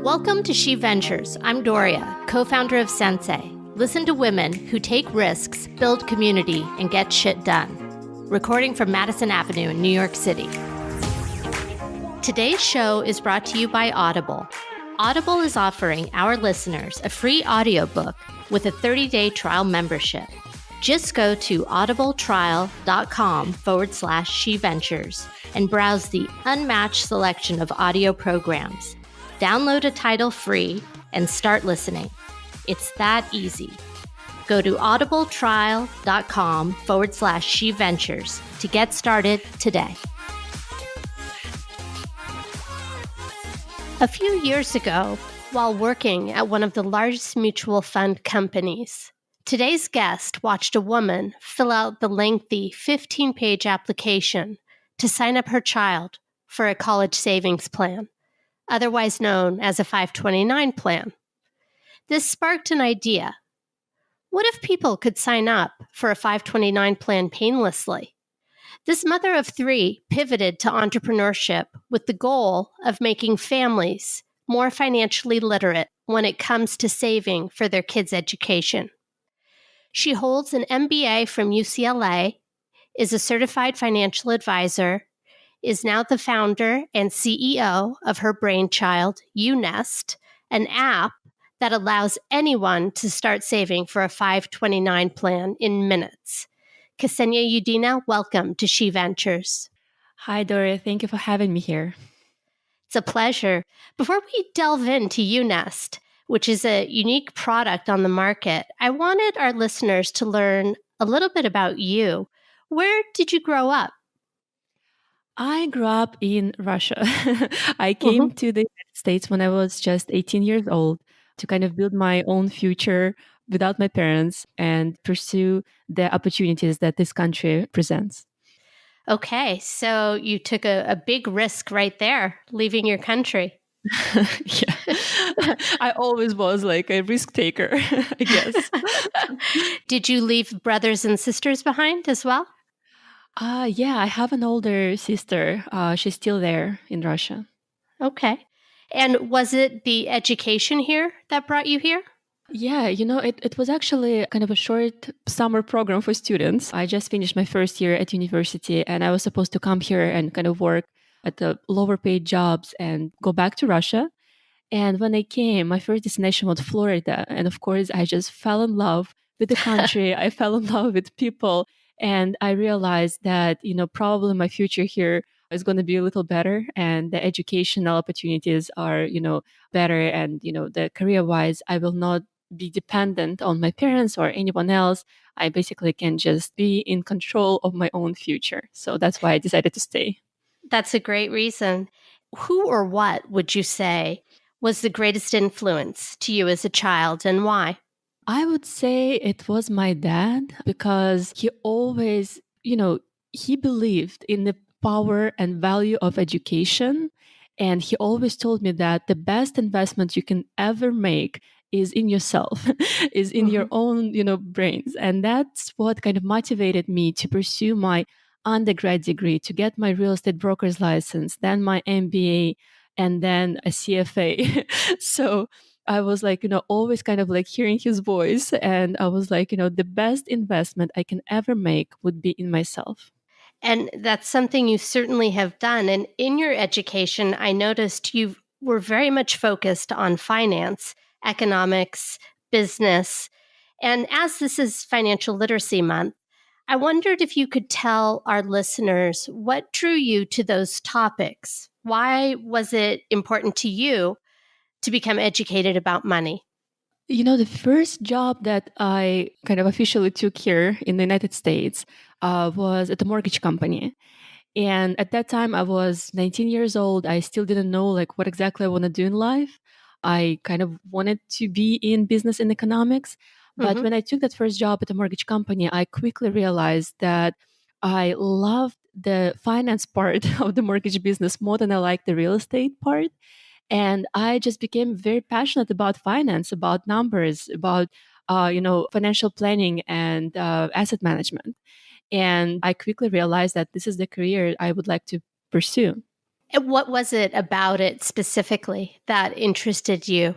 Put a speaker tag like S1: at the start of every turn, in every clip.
S1: Welcome to SheVentures. I'm Doria, co-founder of CentSai. Listen to women who take risks, build community, and get shit done. Recording from Madison Avenue in New York City. Today's show is brought to you by Audible. Audible is offering our listeners a free audiobook with a 30-day trial membership. Just go to audibletrial.com/SheVentures and browse the unmatched selection of audio programs. Download a title free and start listening. It's that easy. Go to audibletrial.com/SheVentures to get started today. A few years ago, while working at one of the largest mutual fund companies, today's guest watched a woman fill out the lengthy 15-page application to sign up her child for a college savings plan, otherwise known as a 529 plan. This sparked an idea. What if people could sign up for a 529 plan painlessly? This mother of three pivoted to entrepreneurship with the goal of making families more financially literate when it comes to saving for their kids' education. She holds an MBA from UCLA, is a certified financial advisor, is now the founder and CEO of her brainchild, UNest, an app that allows anyone to start saving for a 529 plan in minutes. Ksenia Yudina, welcome to SheVentures.
S2: Hi, Doria. Thank you for having me here.
S1: It's a pleasure. Before we delve into UNest, which is a unique product on the market, I wanted our listeners to learn a little bit about you. Where did you grow up?
S2: I grew up in Russia. I came to the United States when I was just 18 years old to kind of build my own future without my parents and pursue the opportunities that this country presents.
S1: Okay, so you took a big risk right there, leaving your country.
S2: Yeah, I always was like a risk taker, I guess.
S1: Did you leave brothers and sisters behind as well?
S2: Yeah, I have an older sister. She's still there in Russia.
S1: Okay. And was it the education here that brought you here?
S2: Yeah, it was actually kind of a short summer program for students. I just finished my first year at university and I was supposed to come here and kind of work at the lower paid jobs and go back to Russia. And when I came, my first destination was Florida. And of course, I just fell in love with the country. I fell in love with people. And I realized that, probably my future here is going to be a little better and the educational opportunities are, better. And, the career-wise, I will not be dependent on my parents or anyone else. I basically can just be in control of my own future. So that's why I decided to stay.
S1: That's a great reason. Who or what would you say was the greatest influence to you as a child and why?
S2: I would say it was my dad because he always, he believed in the power and value of education. And he always told me that the best investment you can ever make is in yourself, is in your own, brains. And that's what kind of motivated me to pursue my undergrad degree, to get my real estate broker's license, then my MBA, and then a CFA. So I was like, always kind of like hearing his voice. And I was like, the best investment I can ever make would be in myself.
S1: And that's something you certainly have done. And in your education, I noticed you were very much focused on finance, economics, business. And as this is Financial Literacy Month, I wondered if you could tell our listeners what drew you to those topics. Why was it important to you to become educated about money?
S2: The first job that I kind of officially took here in the United States was at a mortgage company. And at that time, I was 19 years old. I still didn't know like what exactly I want to do in life. I kind of wanted to be in business and economics. But when I took that first job at a mortgage company, I quickly realized that I loved the finance part of the mortgage business more than I liked the real estate part. And I just became very passionate about finance, about numbers, about financial planning and asset management. And I quickly realized that this is the career I would like to pursue.
S1: And what was it about it specifically that interested you?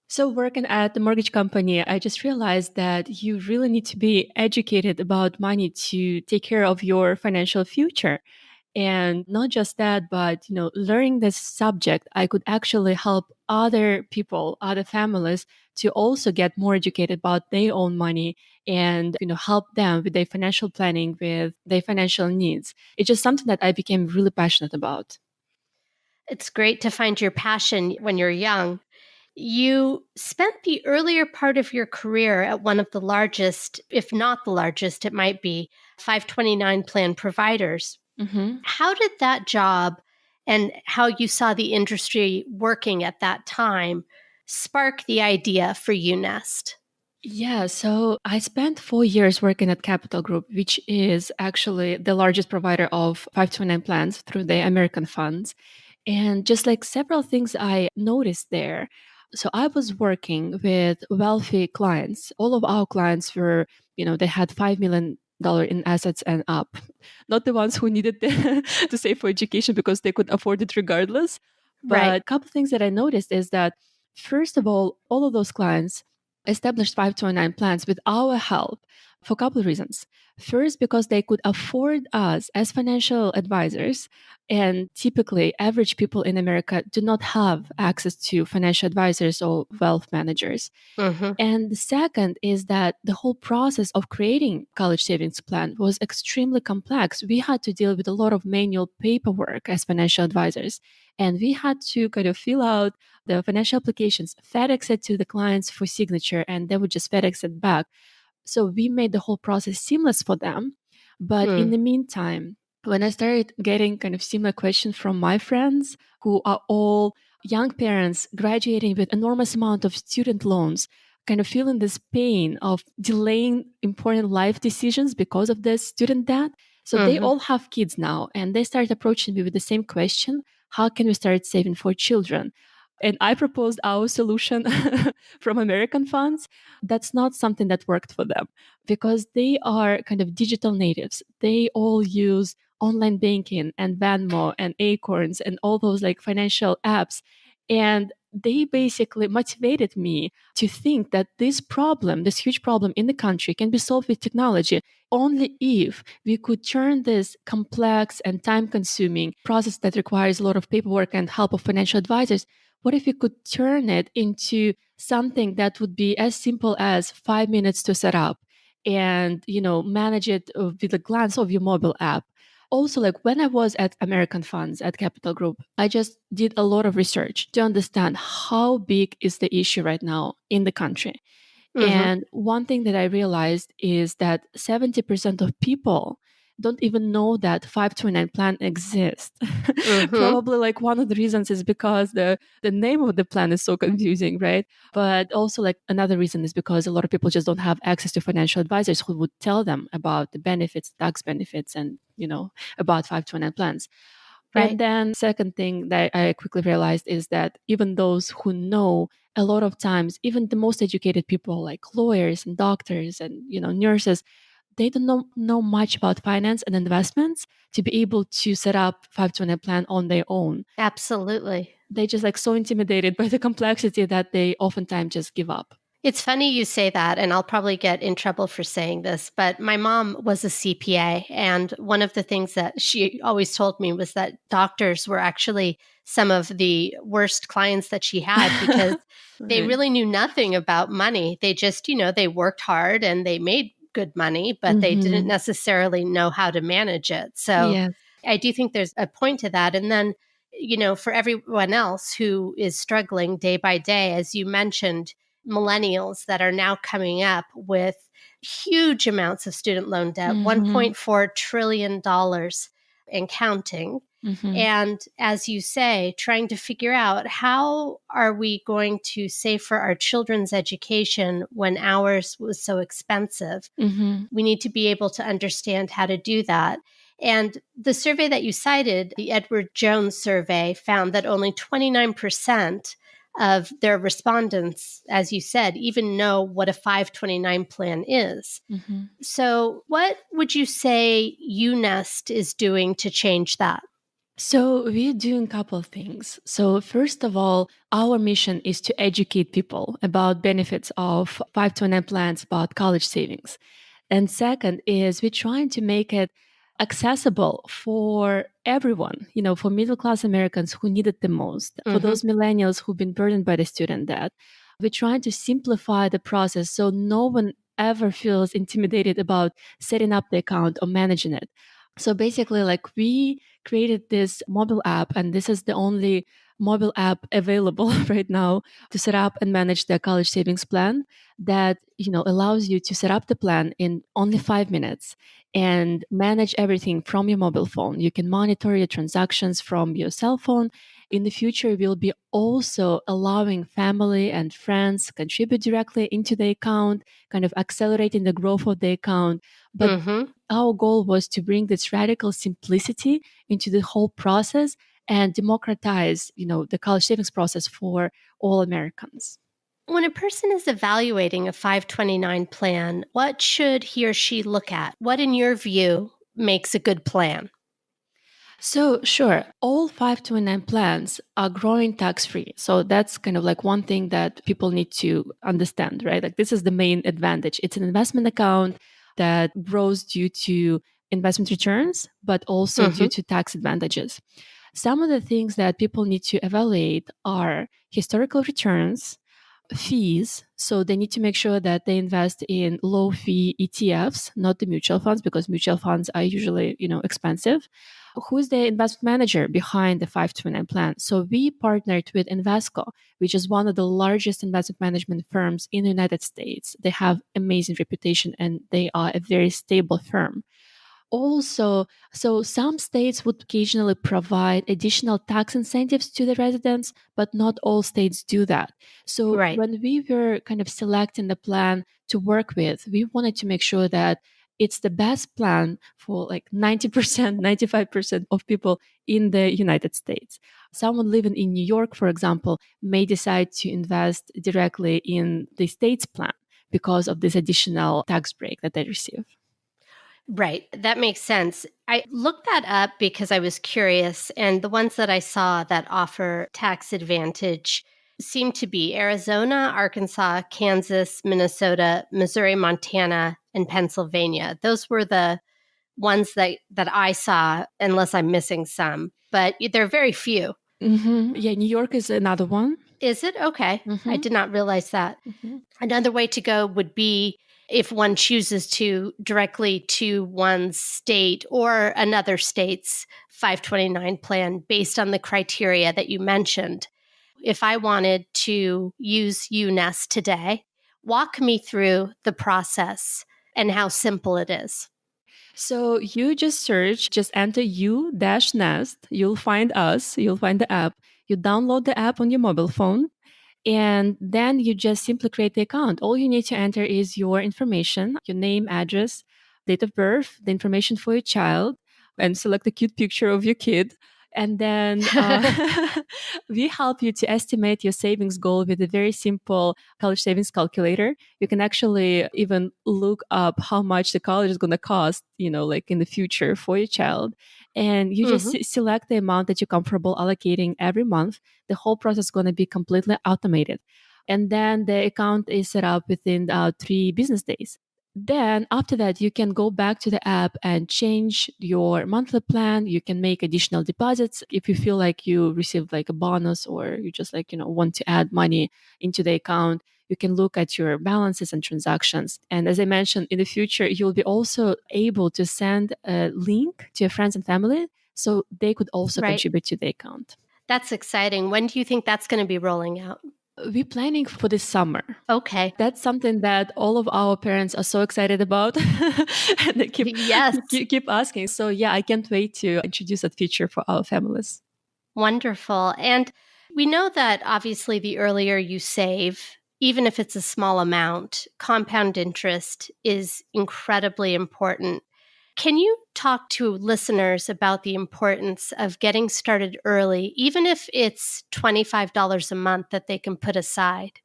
S2: So, working at the mortgage company, I just realized that you really need to be educated about money to take care of your financial future. And not just that, but learning this subject, I could actually help other people, other families to also get more educated about their own money and help them with their financial planning, with their financial needs. It's just something that I became really passionate about.
S1: It's great to find your passion when you're young. You spent the earlier part of your career at one of the largest, if not the largest, it might be 529 plan providers.
S2: Hmm.
S1: How did that job and how you saw the industry working at that time spark the idea for UNest?
S2: Yeah, so I spent 4 years working at Capital Group, which is actually the largest provider of 529 plans through the American funds. And just like several things I noticed there. So I was working with wealthy clients. All of our clients were, they had $5 million in assets and up. Not the ones who needed to save for education because they could afford it regardless.
S1: Right.
S2: But a couple of things that I noticed is that, first of all of those clients established 529 plans with our help for a couple of reasons. First, because they could afford us as financial advisors. And typically, average people in America do not have access to financial advisors or wealth managers.
S1: Mm-hmm.
S2: And the second is that the whole process of creating college savings plan was extremely complex. We had to deal with a lot of manual paperwork as financial advisors. And we had to kind of fill out the financial applications, FedEx it to the clients for signature, and they would just FedEx it back. So we made the whole process seamless for them. But in
S1: Mm.
S2: the meantime, when I started getting kind of similar questions from my friends who are all young parents graduating with enormous amount of student loans, kind of feeling this pain of delaying important life decisions because of the student debt. So they
S1: Mm-hmm.
S2: all have kids now and they started approaching me with the same question. How can we start saving for children? And I proposed our solution from American funds. That's not something that worked for them because they are kind of digital natives. They all use online banking and Venmo and Acorns and all those like financial apps. And they basically motivated me to think that this problem, this huge problem in the country, can be solved with technology only if we could turn this complex and time consuming process that requires a lot of paperwork and help of financial advisors. What if we could turn it into something that would be as simple as 5 minutes to set up and manage it with a glance of your mobile app? Also, like when I was at American Funds at Capital Group, I just did a lot of research to understand how big is the issue right now in the country.
S1: Mm-hmm.
S2: And one thing that I realized is that 70% of people don't even know that 529 plan exists.
S1: Mm-hmm.
S2: Probably like one of the reasons is because the name of the plan is so confusing, right? But also like another reason is because a lot of people just don't have access to financial advisors who would tell them about the benefits, tax benefits, and about 529 plans.
S1: Right.
S2: And then second thing that I quickly realized is that even those who know, a lot of times, even the most educated people like lawyers and doctors and nurses, they don't know much about finance and investments to be able to set up 529 plan on their own.
S1: Absolutely.
S2: They just like so intimidated by the complexity that they oftentimes just give up.
S1: It's funny you say that, and I'll probably get in trouble for saying this, but my mom was a CPA. And one of the things that she always told me was that doctors were actually some of the worst clients that she had because they
S2: Right.
S1: really knew nothing about money. They just, they worked hard and they made good money, but they didn't
S2: Mm-hmm.
S1: necessarily know how to manage it. So
S2: Yes.
S1: I do think there's a point to that. And then, for everyone else who is struggling day by day, as you mentioned, millennials that are now coming up with huge amounts of student loan debt,
S2: Mm-hmm.
S1: $1.4 trillion and counting.
S2: Mm-hmm.
S1: And as you say, trying to figure out how are we going to save for our children's education when ours was so expensive?
S2: Mm-hmm.
S1: We need to be able to understand how to do that. And the survey that you cited, the Edward Jones survey, found that only 29% of their respondents, as you said, even know what a 529 plan is.
S2: Mm-hmm.
S1: So, what would you say UNest is doing to change that?
S2: So we're doing a couple of things. So first of all, our mission is to educate people about benefits of 529 plans, about college savings. And second is we're trying to make it accessible for everyone, for middle class Americans who need it the most, for those millennials who've been burdened by the student debt. We're trying to simplify the process so no one ever feels intimidated about setting up the account or managing it. So basically, like we created this mobile app, and this is the only mobile app available right now to set up and manage the college savings plan that allows you to set up the plan in only 5 minutes and manage everything from your mobile phone. You can monitor your transactions from your cell phone. In the future, we'll be also allowing family and friends contribute directly into the account, kind of accelerating the growth of the account. But our goal was to bring this radical simplicity into the whole process and democratize, the college savings process for all Americans.
S1: When a person is evaluating a 529 plan, what should he or she look at? What, in your view, makes a good plan?
S2: So, sure, all 529 plans are growing tax-free. So that's kind of like one thing that people need to understand, right? Like this is the main advantage. It's an investment account that grows due to investment returns, but also due to tax advantages. Some of the things that people need to evaluate are historical returns, fees. So they need to make sure that they invest in low fee ETFs, not the mutual funds, because mutual funds are usually, expensive. Who's the investment manager behind the 529 plan? So we partnered with Invesco, which is one of the largest investment management firms in the United States. They have amazing reputation and they are a very stable firm. Also, so some states would occasionally provide additional tax incentives to the residents, but not all states do that. So when we were kind of selecting the plan to work with, we wanted to make sure that it's the best plan for like 90%, 95% of people in the United States. Someone living in New York, for example, may decide to invest directly in the state's plan because of this additional tax break that they receive.
S1: Right. That makes sense. I looked that up because I was curious, and the ones that I saw that offer tax advantage seem to be Arizona, Arkansas, Kansas, Minnesota, Missouri, Montana, and Pennsylvania. Those were the ones that I saw, unless I'm missing some, but there are very few.
S2: Yeah, New York is another one.
S1: Is it? Okay. I did not realize that. Another way to go would be if one chooses to directly to one's state or another state's 529 plan based on the criteria that you mentioned. If I wanted to use UNest today, walk me through the process and how simple it is.
S2: So you just enter U-Nest. You'll find us, you'll find the app. You download the app on your mobile phone. And then you just simply create the account. All you need to enter is your information, your name, address, date of birth, the information for your child, and select a cute picture of your kid. And then we help you to estimate your savings goal with a very simple college savings calculator. You can actually even look up how much the college is going to cost, like in the future for your child. And you just select the amount that you're comfortable allocating every month. The whole process is going to be completely automated. And then the account is set up within 3 business days. Then after that, you can go back to the app and change your monthly plan. You can make additional deposits if you feel like you received like a bonus or you just want to add money into the account. You can look at your balances and transactions. And as I mentioned, in the future, you'll be also able to send a link to your friends and family so they could also contribute to the account.
S1: That's exciting. When do you think that's going to be rolling out?
S2: We're planning for this summer.
S1: Okay.
S2: That's something that all of our parents are so excited about. And they keep asking. So yeah, I can't wait to introduce that feature for our families.
S1: Wonderful. And we know that obviously the earlier you save, even if it's a small amount, compound interest is incredibly important. Can you talk to listeners about the importance of getting started early, even if it's $25 a month that they can put aside?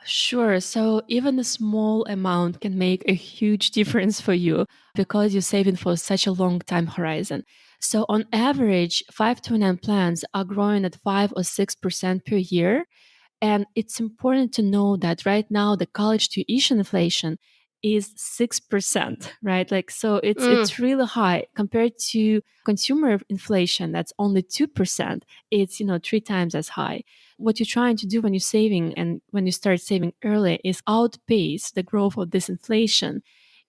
S2: Sure. So even a small amount can make a huge difference for you because you're saving for such a long time horizon. So on average, 529 plans are growing at 5 or 6% per year. And it's important to know that right now the college tuition inflation is 6%, right? Like, so it's really high compared to consumer inflation that's only 2%. It's, 3 times as high. What you're trying to do when you're saving and when you start saving early is outpace the growth of this inflation.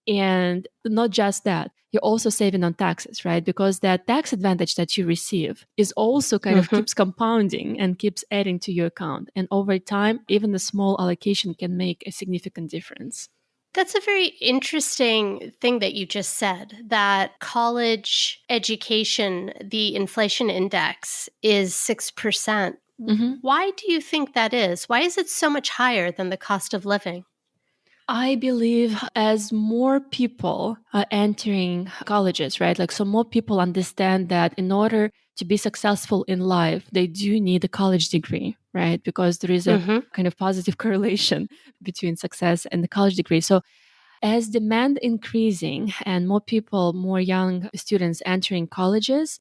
S2: And not just that, you're also saving on taxes, right? Because that tax advantage that you receive is also kind of keeps compounding and keeps adding to your account. And over time, even the small allocation can make a significant difference.
S1: That's a very interesting thing that you just said, that college education, the inflation index is 6%. Why do you think that is? Why is it so much higher than the cost of living?
S2: I believe as more people are entering colleges, right? Like, so more people understand that in order to be successful in life, they do need a college degree, right? Because there is a kind of positive correlation between success and the college degree. So as demand increasing and more people, more young students entering colleges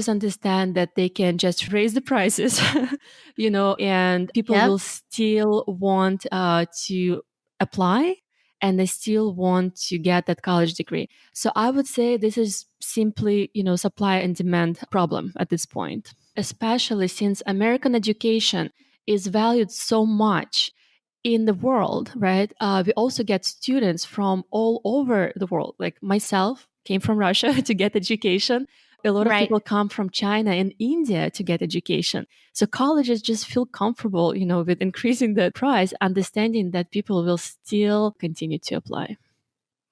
S2: understand that they can just raise the prices, and people will still want to apply and they still want to get that college degree. So I would say this is simply, supply and demand problem at this point, especially since American education is valued so much in the world, right? We also get students from all over the world. Like myself, came from Russia to get education. A lot of people come from China and India to get education. So colleges just feel comfortable, with increasing the price, understanding that people will still continue to apply.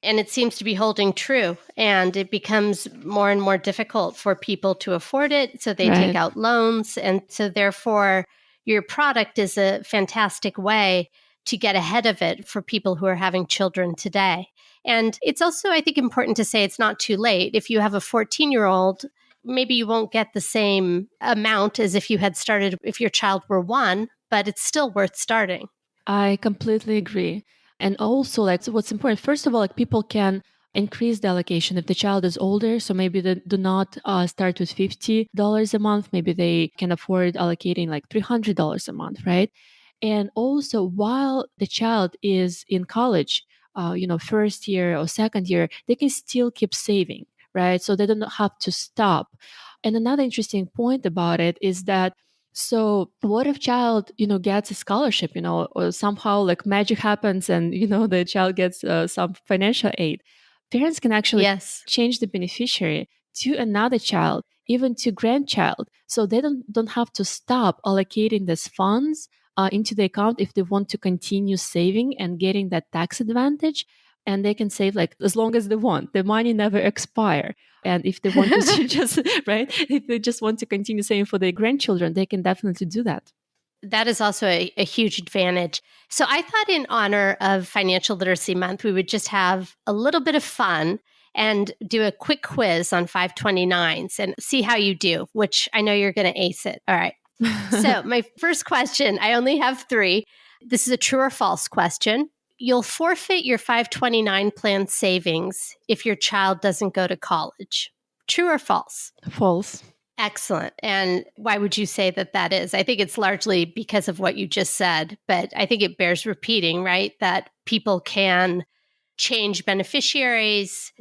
S1: And it seems to be holding true. And it becomes more and more difficult for people to afford it. So they take out loans. And so therefore, your product is a fantastic way to get ahead of it for people who are having children today. And it's also, I think, important to say it's not too late. If you have a 14-year-old, maybe you won't get the same amount as if you had started, if your child were 1, but it's still worth starting.
S2: I completely agree. And also, like, so what's important, first of all, like, people can increase the allocation if the child is older. So maybe they do not start with $50 a month. Maybe they can afford allocating like $300 a month, right? And also, while the child is in college, first year or second year, they can still keep saving, right? So they don't have to stop. And another interesting point about it is that, so what if child, gets a scholarship, or somehow like magic happens and, the child gets some financial aid? Parents can actually change the beneficiary to another child, even to grandchild. So they don't have to stop allocating these funds into the account if they want to continue saving and getting that tax advantage. And they can save like as long as they want. The money never expire. And if they want to just, right, if they just want to continue saving for their grandchildren, they can definitely do that.
S1: That is also a huge advantage. So I thought in honor of Financial Literacy Month, we would just have a little bit of fun and do a quick quiz on 529s and see how you do, which I know you're going to ace it. All right. So my first question, I only have 3. This is a true or false question. You'll forfeit your 529 plan savings if your child doesn't go to college. True or false?
S2: False.
S1: Excellent. And why would you say that that is? I think it's largely because of what you just said, but I think it bears repeating, right? That people can change beneficiaries.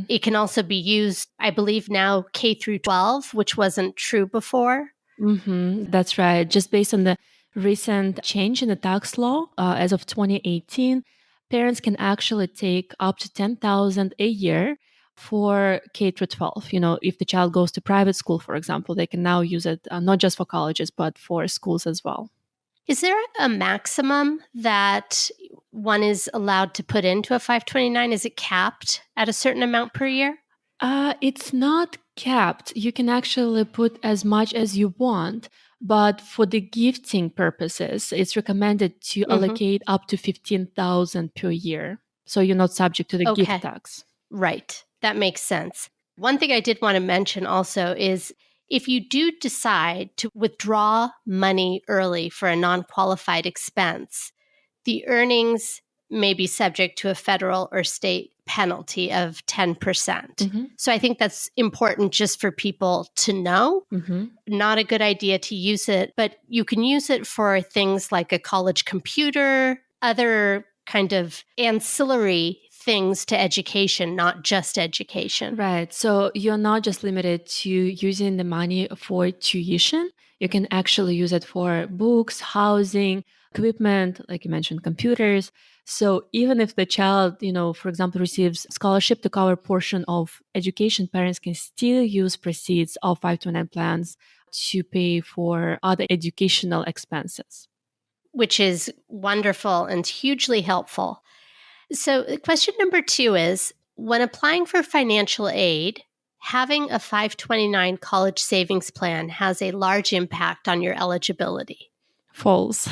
S1: It can also be used, I believe now K through 12, which wasn't true before.
S2: That's right. Just based on the recent change in the tax law, as of 2018, parents can actually take up to $10,000 a year for K through 12. If the child goes to private school, for example, they can now use it not just for colleges, but for schools as well.
S1: Is there a maximum that one is allowed to put into a 529? Is it capped at a certain amount per year?
S2: It's not capped. You can actually put as much as you want, but for the gifting purposes, it's recommended to allocate up to $15,000 per year. So you're not subject to the gift tax.
S1: Right. That makes sense. One thing I did want to mention also is if you do decide to withdraw money early for a non-qualified expense, the earnings may be subject to a federal or state penalty of 10%. So I think that's important just for people to know. Not a good idea to use it, but you can use it for things like a college computer, other kind of ancillary things to education, not just education.
S2: Right. So you're not just limited to using the money for tuition. You can actually use it for books, housing, equipment, like you mentioned, computers. So even if the child, for example, receives scholarship to cover a portion of education, parents can still use proceeds of 529 plans to pay for other educational expenses.
S1: Which is wonderful and hugely helpful. So question number 2 is, when applying for financial aid, having a 529 college savings plan has a large impact on your eligibility.
S2: False.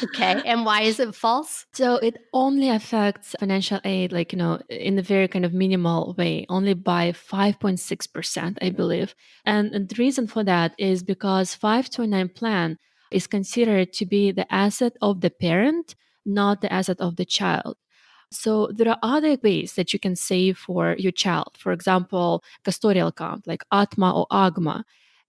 S1: Okay. And why is it false?
S2: So it only affects financial aid, in a very kind of minimal way, only by 5.6%, I believe. And the reason for that is because 529 plan is considered to be the asset of the parent, not the asset of the child. So there are other ways that you can save for your child. For example, custodial account like Atma or Agma.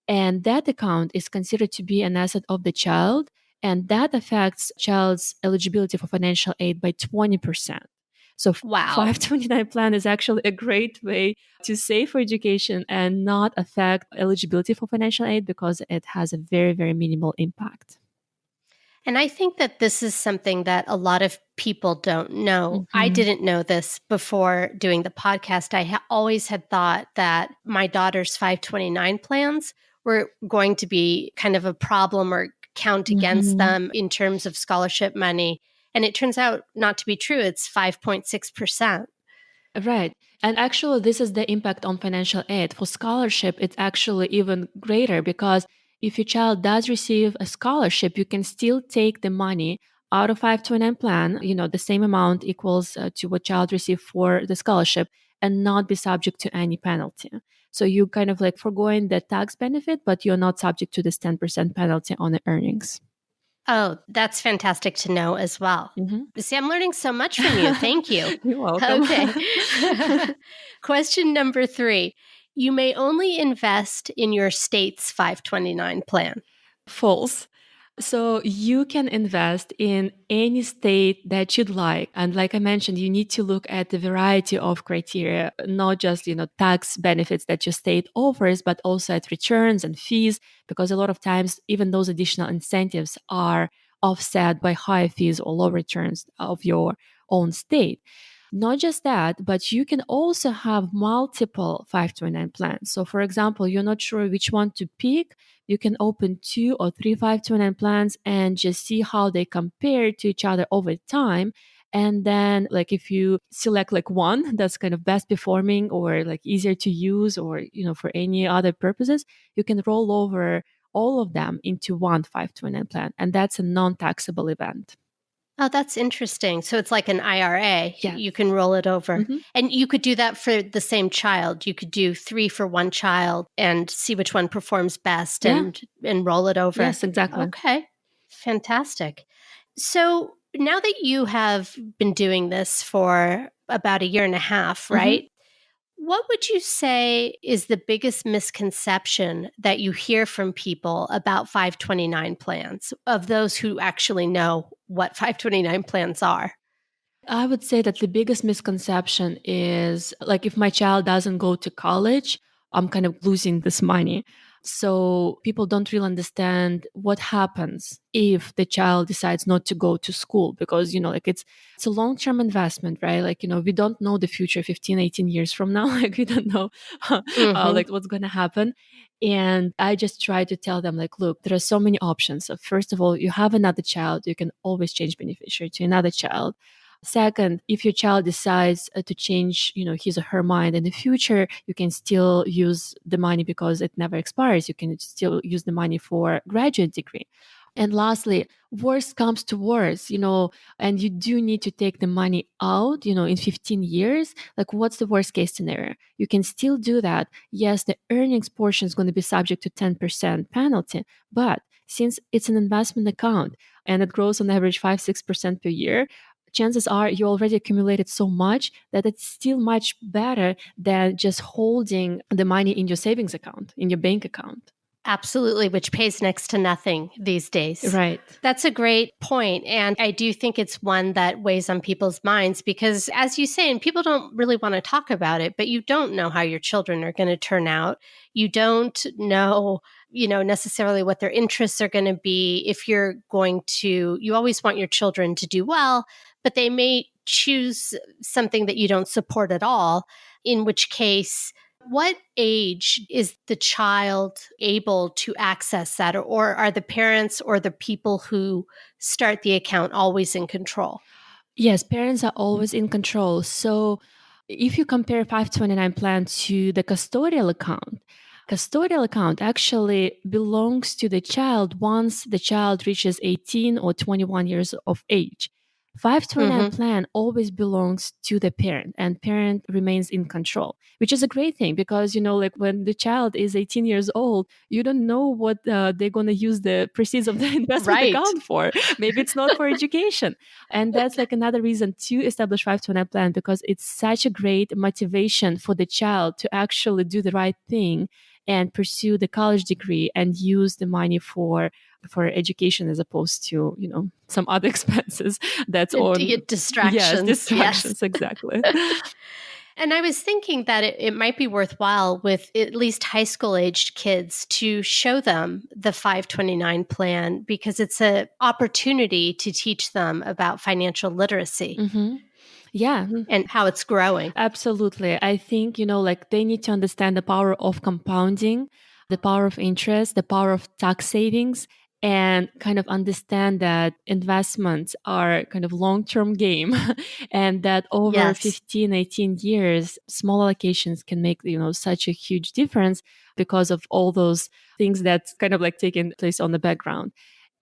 S2: And that account is considered to be an asset of the child, and that affects child's eligibility for financial aid by 20%. So
S1: Wow.
S2: 529 plan is actually a great way to save for education and not affect eligibility for financial aid because it has a very, very minimal impact.
S1: And I think that this is something that a lot of people don't know. I didn't know this before doing the podcast. I always had thought that my daughter's 529 plans were going to be kind of a problem or count against them in terms of scholarship money. And it turns out not to be true. It's 5.6%.
S2: Right. And actually, this is the impact on financial aid. For scholarship, it's actually even greater because if your child does receive a scholarship, you can still take the money out of 529 plan, the same amount equals to what child received for the scholarship and not be subject to any penalty. So you kind of like foregoing the tax benefit, but you're not subject to this 10% penalty on the earnings.
S1: Oh, that's fantastic to know as well. See, I'm learning so much from you. Thank you.
S2: You're welcome.
S1: Okay. Question number 3. You may only invest in your state's 529 plan.
S2: False. So you can invest in any state that you'd like. And like I mentioned, you need to look at the variety of criteria, not just, tax benefits that your state offers, but also at returns and fees, because a lot of times, even those additional incentives are offset by higher fees or low returns of your own state. Not just that, but you can also have multiple 529 plans. So for example, you're not sure which one to pick. You can open 2 or 3 529 plans and just see how they compare to each other over time. And then if you select one that's kind of best performing or easier to use or, for any other purposes, you can roll over all of them into one 529 plan. And that's a non-taxable event.
S1: Oh, that's interesting. So it's like an IRA.
S2: Yeah.
S1: You can roll it over. And you could do that for the same child. You could do 3 for one child and see which one performs best and roll it over.
S2: Yes, exactly.
S1: Okay. Fantastic. So now that you have been doing this for about 1.5 years, right? What would you say is the biggest misconception that you hear from people about 529 plans, of those who actually know what 529 plans are?
S2: I would say that the biggest misconception is if my child doesn't go to college, I'm kind of losing this money. So people don't really understand what happens if the child decides not to go to school because, it's a long-term investment, right? We don't know the future 15, 18 years from now. We don't know what's going to happen. And I just try to tell them look, there are so many options. So first of all, you have another child, you can always change beneficiary to another child. Second, if your child decides to change, his or her mind in the future, you can still use the money because it never expires. You can still use the money for graduate degree. And lastly, worst comes to worst, and you do need to take the money out, in 15 years. What's the worst case scenario? You can still do that. Yes, the earnings portion is going to be subject to 10% penalty, but since it's an investment account and it grows on average 5-6% per year, chances are you already accumulated so much that it's still much better than just holding the money in your savings account, in your bank account.
S1: Absolutely, which pays next to nothing these days.
S2: Right.
S1: That's a great point. And I do think it's one that weighs on people's minds because, as you say, and people don't really want to talk about it, but you don't know how your children are going to turn out. You don't know, necessarily what their interests are going to be. If you're going to, you always want your children to do well, but they may choose something that you don't support at all, in which case, what age is the child able to access that? Or are the parents or the people who start the account always in control?
S2: Yes, parents are always in control. So if you compare 529 plan to the custodial account actually belongs to the child once the child reaches 18 or 21 years of age. 529 plan always belongs to the parent, and parent remains in control, which is a great thing because, like when the child is 18 years old, you don't know what they're going to use the proceeds of the investment account for. Maybe it's not for education. And that's like another reason to establish 529 plan, because it's such a great motivation for the child to actually do the right thing and pursue the college degree and use the money for education as opposed to, some other expenses that's on
S1: distractions.
S2: Yes, distractions, exactly.
S1: And I was thinking that it might be worthwhile with at least high school aged kids to show them the 529 plan because it's an opportunity to teach them about financial literacy.
S2: Yeah.
S1: And how it's growing.
S2: Absolutely. I think, they need to understand the power of compounding, the power of interest, the power of tax savings, and kind of understand that investments are kind of long-term game and that over 15, 18 years, small allocations can make, such a huge difference because of all those things that's kind of like taking place on the background.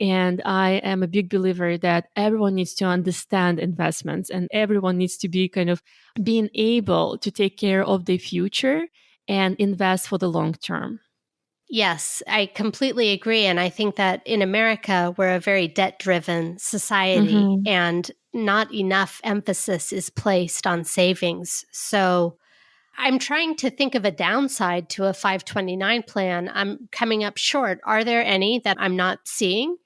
S2: And I am a big believer that everyone needs to understand investments and everyone needs to be kind of being able to take care of their future and invest for the long term.
S1: Yes, I completely agree. And I think that in America, we're a very debt-driven society and not enough emphasis is placed on savings. So I'm trying to think of a downside to a 529 plan. I'm coming up short. Are there any that I'm not seeing?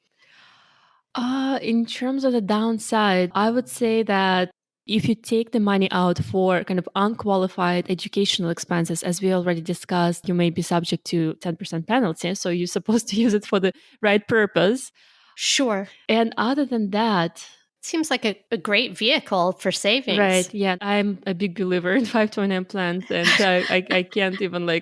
S2: In terms of the downside, I would say that if you take the money out for kind of unqualified educational expenses, as we already discussed, you may be subject to 10% penalty. So you're supposed to use it for the right purpose.
S1: Sure.
S2: And other than that,
S1: seems like a great vehicle for savings.
S2: Right. Yeah. I'm a big believer in 529 plans, and I can't even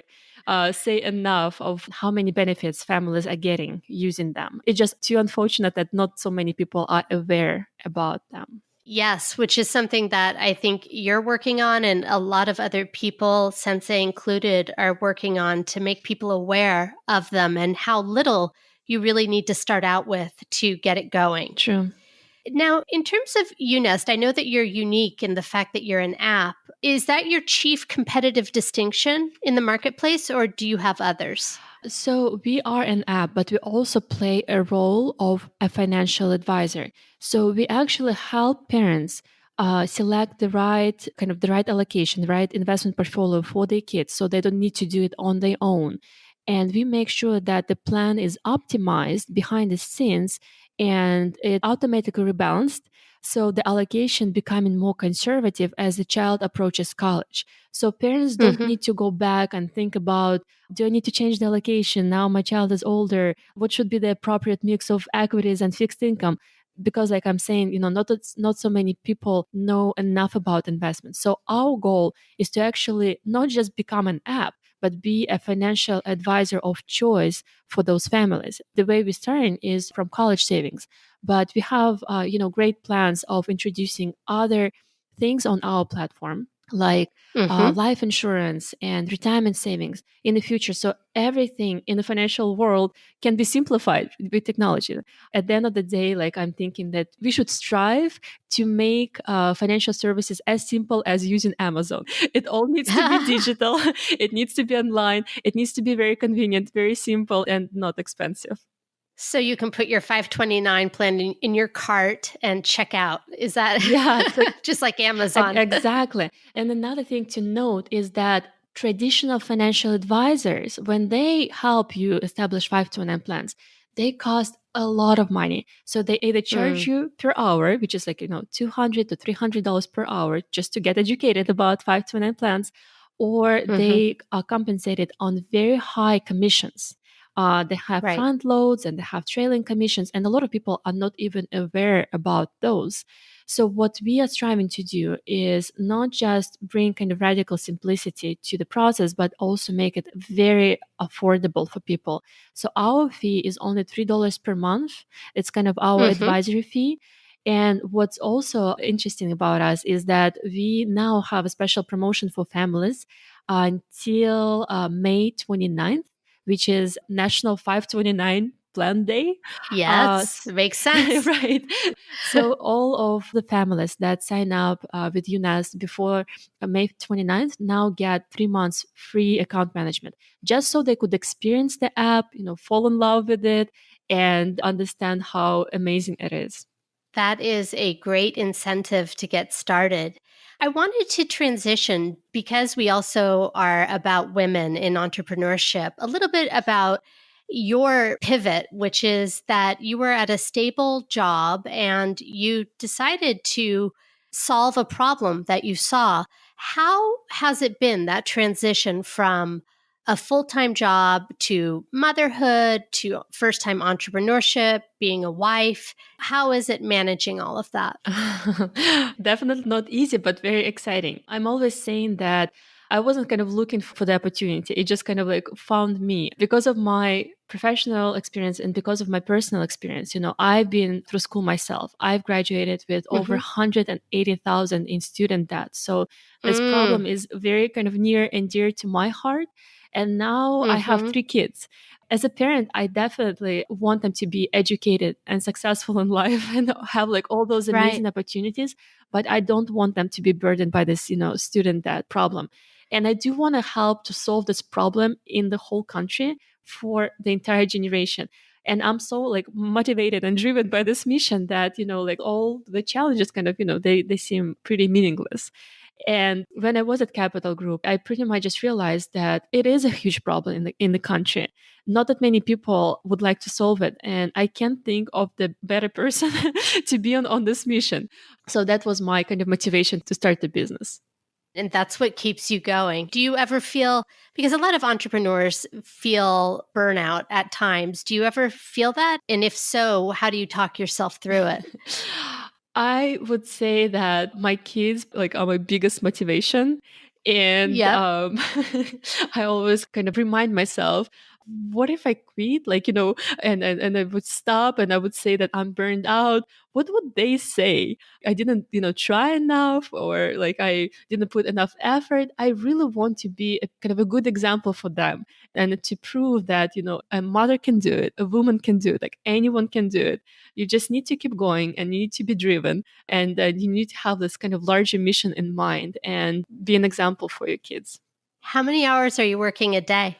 S2: say enough of how many benefits families are getting using them. It's just too unfortunate that not so many people are aware about them.
S1: Yes, which is something that I think you're working on and a lot of other people, CentSai included, are working on to make people aware of them and how little you really need to start out with to get it going.
S2: True.
S1: Now, in terms of UNest, I know that you're unique in the fact that you're an app. Is that your chief competitive distinction in the marketplace, or do you have others?
S2: So we are an app, but we also play a role of a financial advisor. So we actually help parents select the right allocation, the right investment portfolio for their kids, so they don't need to do it on their own. And we make sure that the plan is optimized behind the scenes and it automatically rebalanced. So the allocation becoming more conservative as the child approaches college. So parents don't need to go back and think about, do I need to change the allocation? Now my child is older. What should be the appropriate mix of equities and fixed income? Because like I'm saying, not so many people know enough about investments. So our goal is to actually not just become an app, but be a financial advisor of choice for those families. The way we're starting is from college savings, but we have, great plans of introducing other things on our platform, like life insurance and retirement savings in the future. So everything in the financial world can be simplified with technology. At the end of the day, I'm thinking that we should strive to make financial services as simple as using Amazon. It all needs to be digital. It needs to be online. It needs to be very convenient, very simple, and not expensive.
S1: So you can put your 529 plan in your cart and check out. Is that
S2: Yeah,
S1: just like Amazon?
S2: exactly. And another thing to note is that traditional financial advisors, when they help you establish 529 plans, they cost a lot of money. So they either charge you per hour, which is like, $200 to $300 per hour just to get educated about 529 plans, or
S1: Mm-hmm.
S2: they are compensated on very high commissions. They have
S1: Right.
S2: front loads and they have trailing commissions, and a lot of people are not even aware about those. So what we are striving to do is not just bring kind of radical simplicity to the process, but also make it very affordable for people. So our fee is only $3 per month. It's kind of our
S1: Mm-hmm.
S2: advisory fee. And what's also interesting about us is that we now have a special promotion for families until May 29th, which is National 529 Plan Day.
S1: Yes, it makes sense.
S2: Right. So all of the families that sign up with UNAS before May 29th now get 3 months free account management, just so they could experience the app, fall in love with it and understand how amazing it is.
S1: That is a great incentive to get started. I wanted to transition because we also are about women in entrepreneurship, a little bit about your pivot, which is that you were at a stable job and you decided to solve a problem that you saw. How has it been, that transition from a full-time job to motherhood to first-time entrepreneurship, being a wife? How is it managing all of that?
S2: Definitely not easy, but very exciting. I'm always saying that I wasn't kind of looking for the opportunity. It just kind of like found me because of my professional experience and because of my personal experience. I've been through school myself. I've graduated with over
S1: Mm-hmm.
S2: 180,000 in student debt. So this
S1: Mm,
S2: problem is very kind of near and dear to my heart. And now I have
S1: mm-hmm.
S2: 3 kids. As a parent, I definitely want them to be educated and successful in life and have like all those
S1: Right.
S2: amazing opportunities. But I don't want them to be burdened by this, student debt problem. And I do want to help to solve this problem in the whole country for the entire generation. And I'm so like motivated and driven by this mission that, like all the challenges kind of, they seem pretty meaningless. And when I was at Capital Group, I pretty much just realized that it is a huge problem in the country. Not that many people would like to solve it. And I can't think of the better person to be on this mission. So that was my kind of motivation to start the business.
S1: And that's what keeps you going. Do you ever feel, because a lot of entrepreneurs feel burnout at times, do you ever feel that? And if so, how do you talk yourself through it?
S2: I would say that my kids like are my biggest motivation. And
S1: Yep.
S2: I always kind of remind myself, what if I quit? Like, and I would stop and I would say that I'm burned out. What would they say? I didn't, try enough, or like I didn't put enough effort. I really want to be a kind of a good example for them and to prove that, a mother can do it, a woman can do it, like anyone can do it. You just need to keep going and you need to be driven, and you need to have this kind of larger mission in mind and be an example for your kids.
S1: How many hours are you working a day?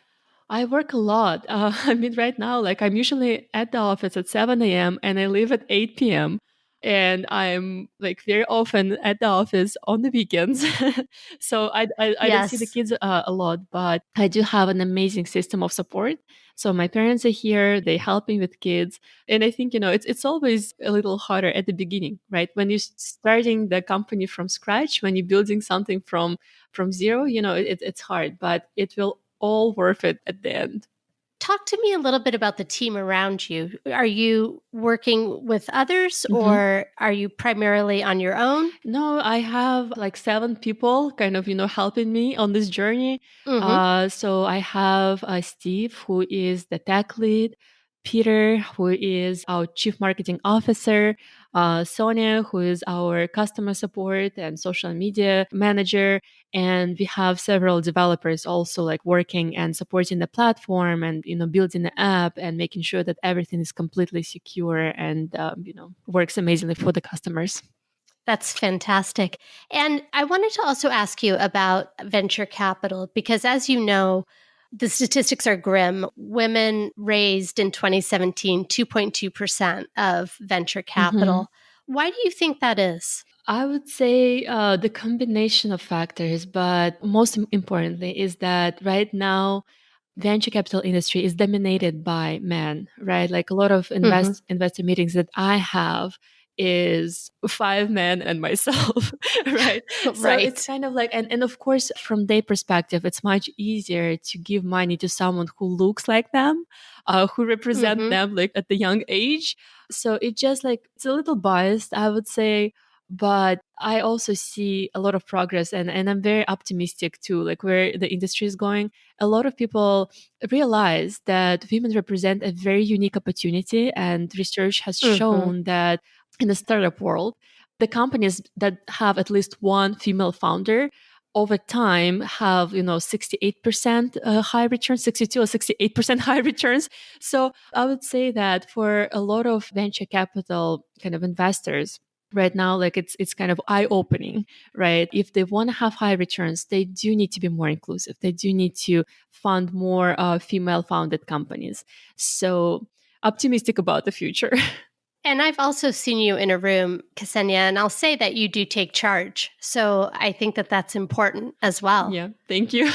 S2: I work a lot. I mean, right now, like I'm usually at the office at 7 a.m. and I leave at 8 p.m. And I'm like very often at the office on the weekends. So I don't see the
S1: Yes.
S2: kids a lot, but I do have an amazing system of support. So my parents are here, they help me with kids. And I think, it's always a little harder at the beginning, right? When you're starting the company from scratch, when you're building something from zero, it's hard, but it will all worth it at the end.
S1: Talk to me a little bit about the team around you. Are you working with others
S2: Mhm.
S1: or are you primarily on your own?
S2: No, I have like 7 people kind of, helping me on this journey.
S1: Mm-hmm.
S2: So I have Steve, who is the tech lead, Peter, who is our chief marketing officer, Sonia, who is our customer support and social media manager. And we have several developers also like working and supporting the platform and, building the app and making sure that everything is completely secure and, works amazingly for the customers.
S1: That's fantastic. And I wanted to also ask you about venture capital because, as you know, The statistics are grim. Women raised in 2017 2.2% of venture
S2: Mm-hmm.
S1: capital. Why do you think that is?
S2: I would say the combination of factors, but most importantly is that right now venture capital industry is dominated by men, right? Like a lot of
S1: Mm-hmm.
S2: investor meetings that I have is 5 men and myself, right? So it's
S1: Right.
S2: kind of like, and of course, from their perspective, it's much easier to give money to someone who looks like them, who represent
S1: Mm-hmm.
S2: them like at the young age. So it just like, it's a little biased, I would say, but I also see a lot of progress, and I'm very optimistic too, like where the industry is going. A lot of people realize that women represent a very unique opportunity, and research has
S1: Mm-hmm.
S2: shown that in the startup world, the companies that have at least one female founder over time have 68% high returns, 62 or 68% high returns. So I would say that for a lot of venture capital kind of investors right now, like it's kind of eye opening, right? If they want to have high returns, they do need to be more inclusive, they do need to fund more female founded companies. So optimistic about the future.
S1: And I've also seen you in a room, Ksenia, and I'll say that you do take charge. So I think that that's important as well.
S2: Yeah, thank you.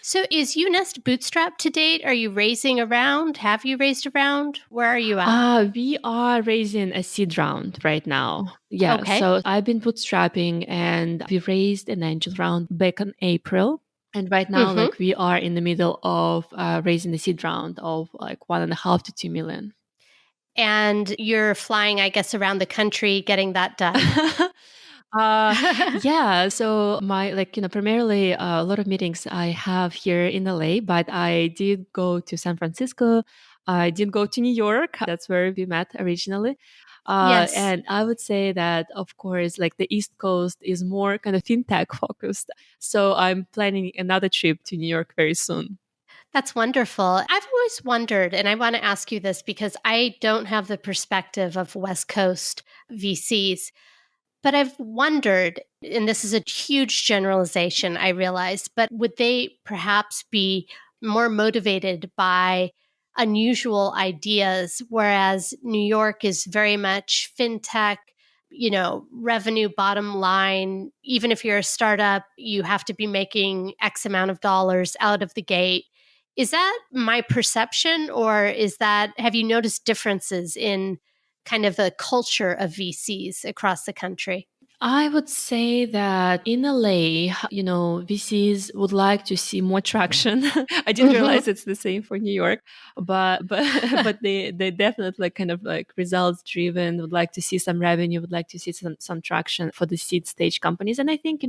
S1: So is UNest bootstrapped to date? Are you raising a round? Have you raised a round? Where are you at?
S2: We are raising a seed round right now. Yeah,
S1: Okay.
S2: so I've been bootstrapping and we raised an angel round back in April. And right now,
S1: Mm-hmm.
S2: like we are in the middle of raising the seed round of like 1.5 to 2 million.
S1: And you're flying, I guess, around the country getting that done.
S2: Yeah, so my primarily a lot of meetings I have here in LA, but I did go to San Francisco. I did go to New York. That's where we met originally.
S1: Yes.
S2: And I would say that, of course, like the East Coast is more kind of fintech focused. So I'm planning another trip to New York very soon.
S1: That's wonderful. I've always wondered, and I want to ask you this because I don't have the perspective of West Coast VCs, but I've wondered, and this is a huge generalization, I realize, but would they perhaps be more motivated by unusual ideas, whereas New York is very much fintech, revenue bottom line. Even if you're a startup, you have to be making X amount of dollars out of the gate. Is that my perception, or have you noticed differences in kind of the culture of VCs across the country?
S2: I would say that in LA, VCs would like to see more traction. I didn't
S1: Hmm.
S2: realize it's the same for New York, but but they definitely kind of like results driven, would like to see some revenue, would like to see some traction for the seed stage companies. And I think,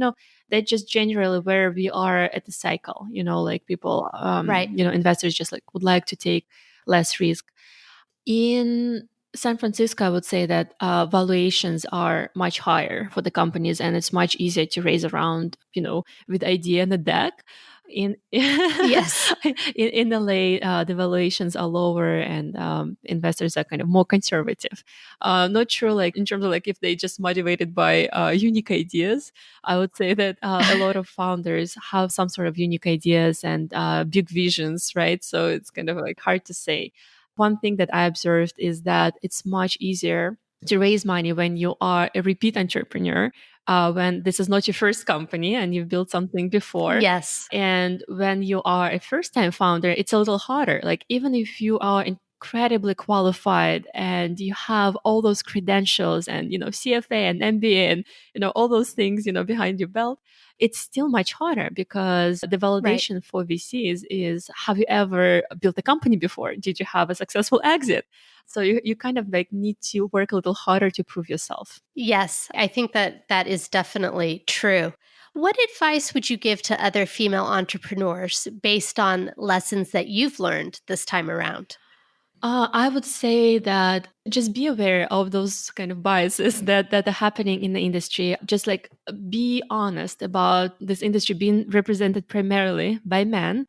S2: that's just generally where we are at the cycle, like people
S1: Right.
S2: investors just like would like to take less risk. In San Francisco, I would say that valuations are much higher for the companies, and it's much easier to raise around, with idea and the deck. In
S1: Yes.
S2: in LA, the valuations are lower, and investors are kind of more conservative. Not sure, like in terms of like if they just motivated by unique ideas. I would say that a lot of founders have some sort of unique ideas and big visions, right? So it's kind of like hard to say. One thing that I observed is that it's much easier to raise money when you are a repeat entrepreneur, when this is not your first company and you've built something before.
S1: Yes.
S2: And when you are a first time founder, it's a little harder. Like, even if you are incredibly qualified and you have all those credentials and, CFA and MBA and, all those things, behind your belt, it's still much harder because the
S1: Right.
S2: validation for VCs is, have you ever built a company before? Did you have a successful exit? So you kind of like need to work a little harder to prove yourself.
S1: Yes, I think that that is definitely true. What advice would you give to other female entrepreneurs based on lessons that you've learned this time around?
S2: I would say that just be aware of those kind of biases that are happening in the industry. Just like be honest about this industry being represented primarily by men.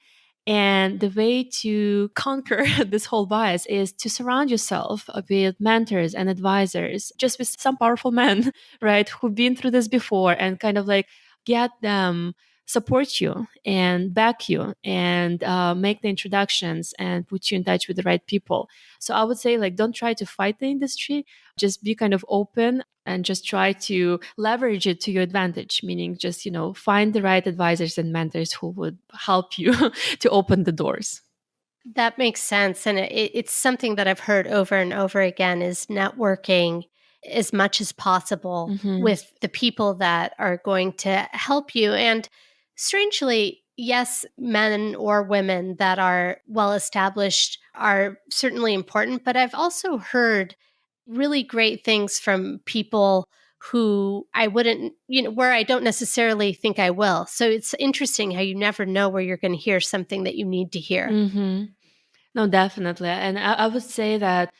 S2: And the way to conquer this whole bias is to surround yourself with mentors and advisors, just with some powerful men, right, who've been through this before, and kind of like get them support you and back you and make the introductions and put you in touch with the right people. So I would say, like, don't try to fight the industry, just be kind of open and just try to leverage it to your advantage, meaning just, find the right advisors and mentors who would help you to open the doors.
S1: That makes sense. And it's something that I've heard over and over again is networking as much as possible with the people that are going to help you. And strangely, yes, men or women that are well established are certainly important, but I've also heard really great things from people who I wouldn't, where I don't necessarily think I will. So it's interesting how you never know where you're going to hear something that you need to hear.
S2: No, definitely. And I would say that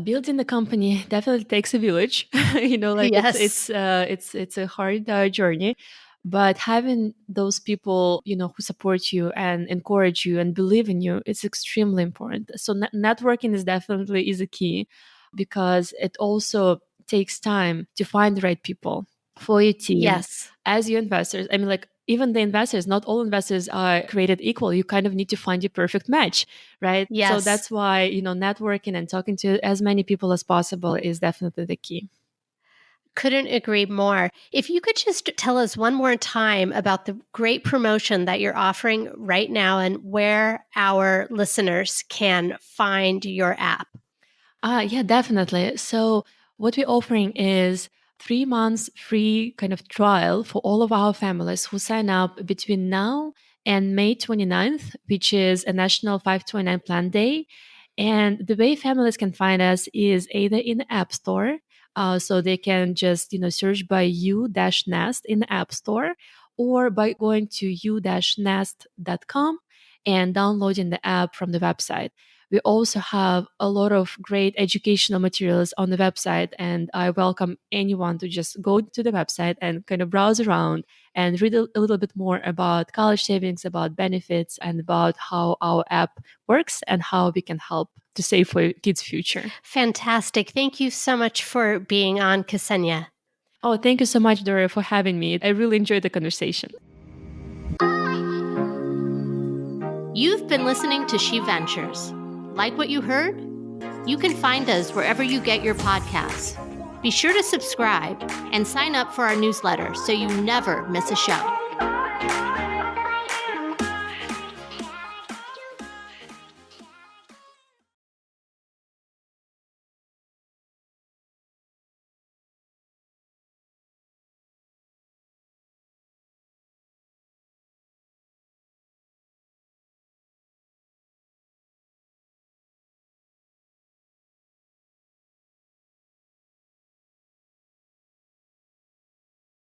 S2: building the company definitely takes a village.
S1: Yes.
S2: It's a hard journey, but having those people, who support you and encourage you and believe in you, it's extremely important. So networking is a key, because it also takes time to find the right people for your team.
S1: Yes.
S2: As your investors, I mean, like, even the investors, not all investors are created equal. You kind of need to find your perfect match, right?
S1: Yes.
S2: So that's why, networking and talking to as many people as possible is definitely the key.
S1: Couldn't agree more. If you could just tell us one more time about the great promotion that you're offering right now and where our listeners can find your app.
S2: Yeah, definitely. So what we're offering is 3 months free kind of trial for all of our families who sign up between now and May 29th, which is a National 529 Plan Day. And the way families can find us is either in the App Store. So they can just, search by U-Nest in the App Store, or by going to u-nest.com and downloading the app from the website. We also have a lot of great educational materials on the website, and I welcome anyone to just go to the website and kind of browse around and read a little bit more about college savings, about benefits, and about how our app works and how we can help to save for your kids' future.
S1: Fantastic. Thank you so much for being on, Ksenia.
S2: Oh, thank you so much, Dora, for having me. I really enjoyed the conversation.
S1: You've been listening to SheVentures. Like what you heard? You can find us wherever you get your podcasts. Be sure to subscribe and sign up for our newsletter so you never miss a show.